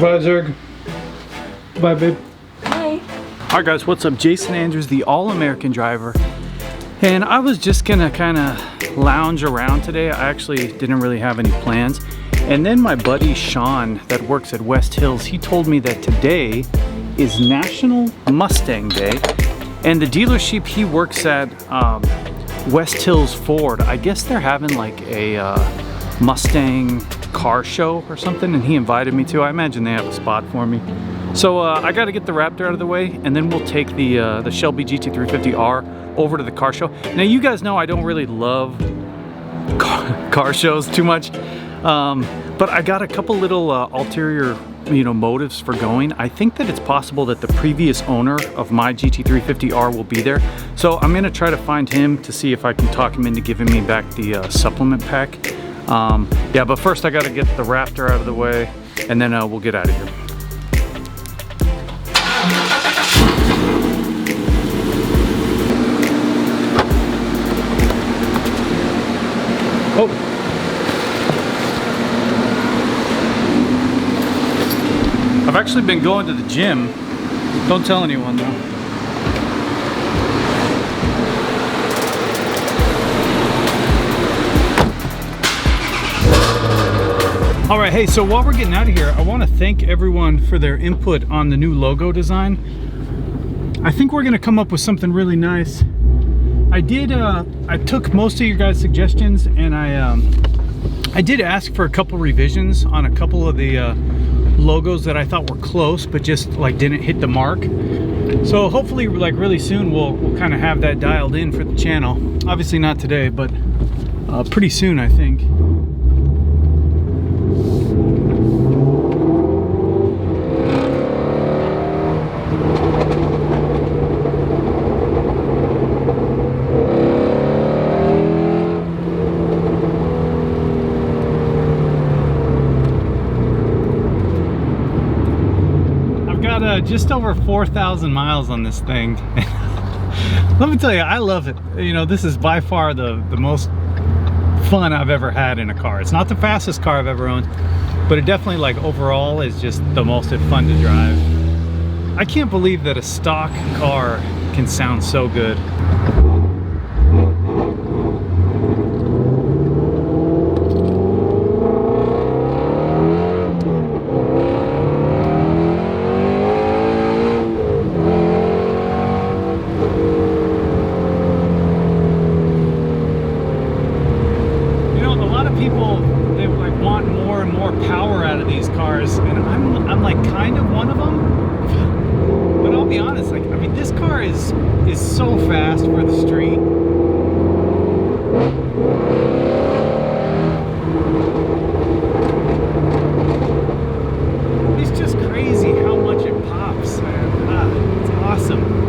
Bye, Zerg. Bye, babe. Bye. Alright guys, what's up? Jason Andrews, the All-American driver. And I was just gonna kind of lounge around today. I actually didn't really have any plans. And then my buddy Sean that works at West Hills, he told me that today is National Mustang Day. And the dealership he works at, West Hills Ford, I guess they're having like a Mustang car show or something, and he invited me to. I imagine they have a spot for me. So I got to get the Raptor out of the way, and then we'll take the Shelby GT350R over to the car show. Now you guys know I don't really love car shows too much, but I got a couple little ulterior motives for going. I think that it's possible that the previous owner of my GT350R will be there, so I'm gonna try to find him to see if I can talk him into giving me back the supplement pack. Yeah, but first I got to get the Raptor out of the way, and then we'll get out of here. Oh. I've actually been going to the gym. Don't tell anyone though. All right, hey, so while we're getting out of here, I want to thank everyone for their input on the new logo design. I think we're gonna come up with something really nice. I took most of your guys' suggestions, and I did ask for a couple revisions on a couple of the logos that I thought were close, but just like didn't hit the mark. So hopefully, like really soon, we'll kind of have that dialed in for the channel. Obviously not today, but pretty soon, I think. Just over 4,000 miles on this thing. Let me tell you, I love it. This is by far the most fun I've ever had in a car. It's not the fastest car I've ever owned, but it definitely, like, overall is just the most fun to drive. I can't believe that a stock car can sound so good. So fast for the street. It's just crazy how much it pops, man. It's awesome.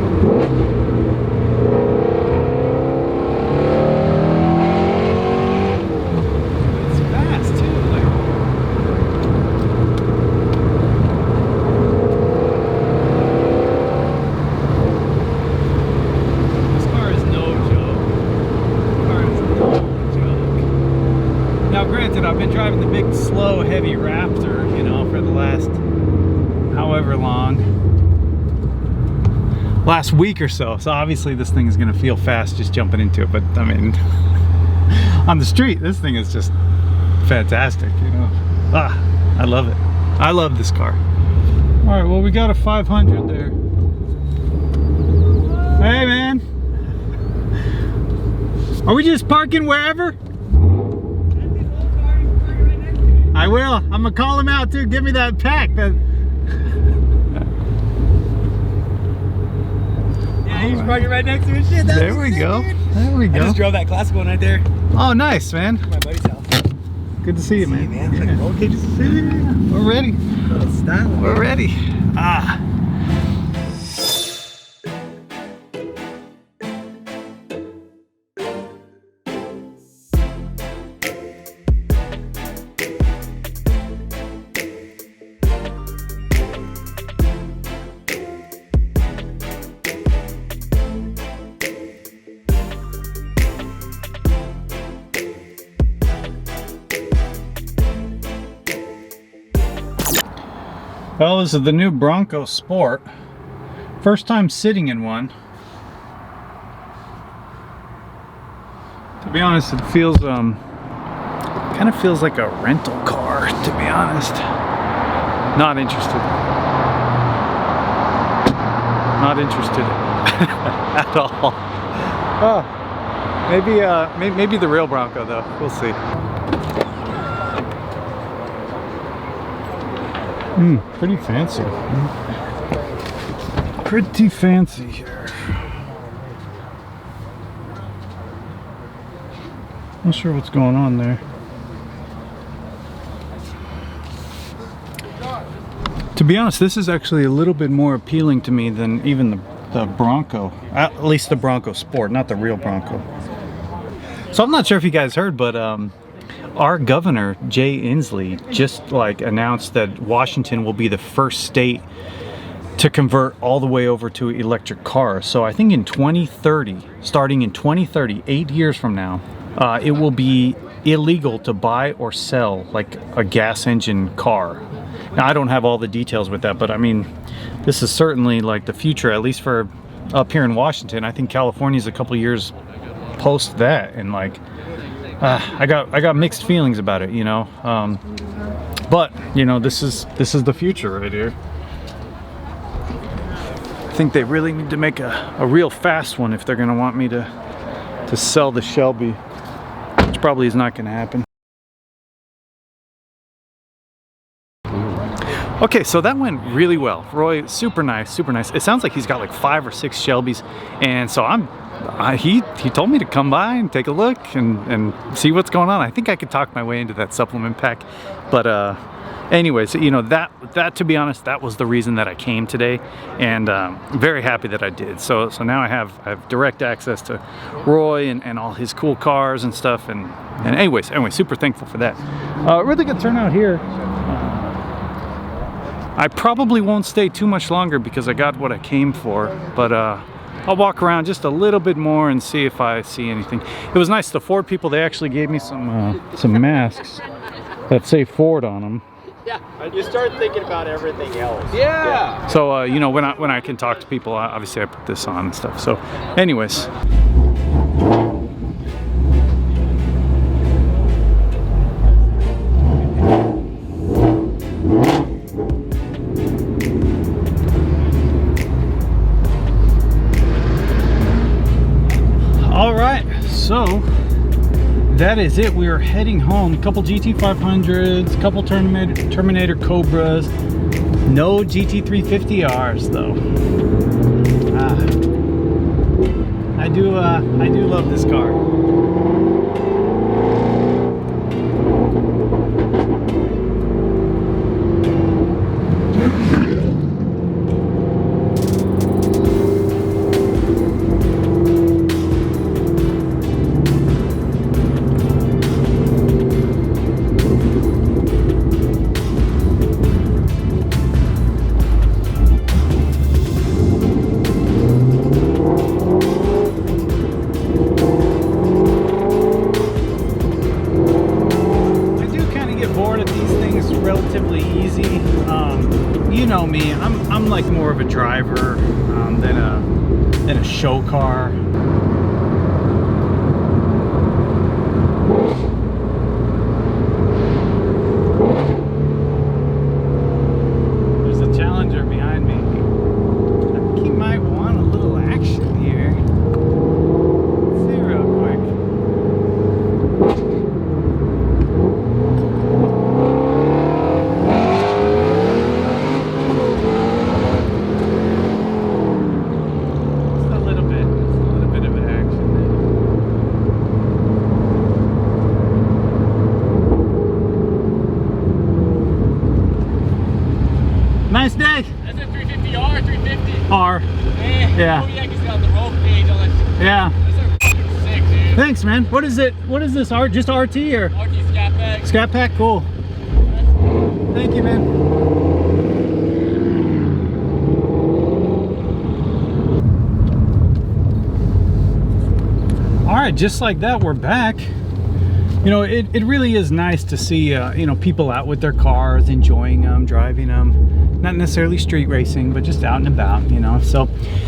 I've been driving the big, slow, heavy Raptor, for the last however long. Last week or so. So obviously this thing is going to feel fast just jumping into it. But I mean, on the street, this thing is just fantastic, I love it. I love this car. All right, well, we got a 500 there. Hey, man. Are we just parking wherever? I will. I'm gonna call him out too. Give me that pack. Yeah, he's parking right next to his shit. There we go. There we go. I just drove that classic one right there. Oh, nice, man. My buddy's house. Good to see you, man. Yeah. Like roll cages. We're ready. We're ready. Well, this is the new Bronco Sport. First time sitting in one. To be honest, it feels kind of feels like a rental car, to be honest. Not interested. Not interested at all. Oh, maybe the real Bronco though. We'll see. Pretty fancy. Pretty fancy here. Not sure what's going on there. To be honest, this is actually a little bit more appealing to me than even the Bronco. At least the Bronco Sport, not the real Bronco. So I'm not sure if you guys heard, but our governor, Jay Inslee, just announced that Washington will be the first state to convert all the way over to electric cars. So I think in 2030, starting in 2030, 8 years from now, it will be illegal to buy or sell like a gas engine car. Now I don't have all the details with that, but I mean, this is certainly like the future, at least for up here in Washington. I think California's a couple years post that, and like I got mixed feelings about it, you know. But you know, this is the future right here. I think they really need to make a real fast one if they're gonna want me to sell the Shelby, which probably is not gonna happen. Okay, so that went really well. Roy, super nice, super nice. It sounds like he's got like 5 or 6 Shelbys, and so he told me to come by and take a look and see what's going on. I think I could talk my way into that supplement pack, but anyways, you know, that to be honest, that was the reason that I came today, and very happy that I did. So now I have direct access to Roy and all his cool cars and stuff, and anyways, super thankful for that. Really good turnout here. I probably won't stay too much longer because I got what I came for, but I'll walk around just a little bit more and see if I see anything. It was nice, the Ford people, they actually gave me some masks that say Ford on them. Yeah, you start thinking about everything else. Yeah. So you know, when I can talk to people, obviously I put this on and stuff. So anyways. All right, so that is it. We are heading home. A couple GT500s, a couple Terminator Cobras, no GT350Rs though. I do love this car. Relatively easy. You know me, I'm like more of a driver than a show car. There's a Challenger behind me. I think he might want a little action here. Let's see real quick. Nice day. That's a 350R, 350. R. Yeah. Oh yeah, because it's got the roll cage on it. Yeah. Those are fucking sick, dude. Thanks, man. What is it? What is this? Just RT or? RT Scat Pack. Scat Pack, cool. Thank you, man. All right, just like that, we're back. You know, it really is nice to see, you know, people out with their cars, enjoying them, driving them. Not necessarily street racing, but just out and about, you know. So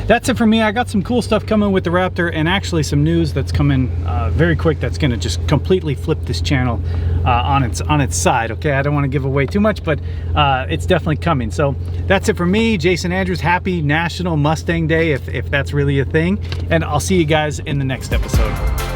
that's it for me. I got some cool stuff coming with the Raptor, and actually some news that's coming very quick that's going to just completely flip this channel on its side, okay? I don't want to give away too much, but it's definitely coming. So that's it for me, Jason Andrews. Happy National Mustang Day, if that's really a thing. And I'll see you guys in the next episode.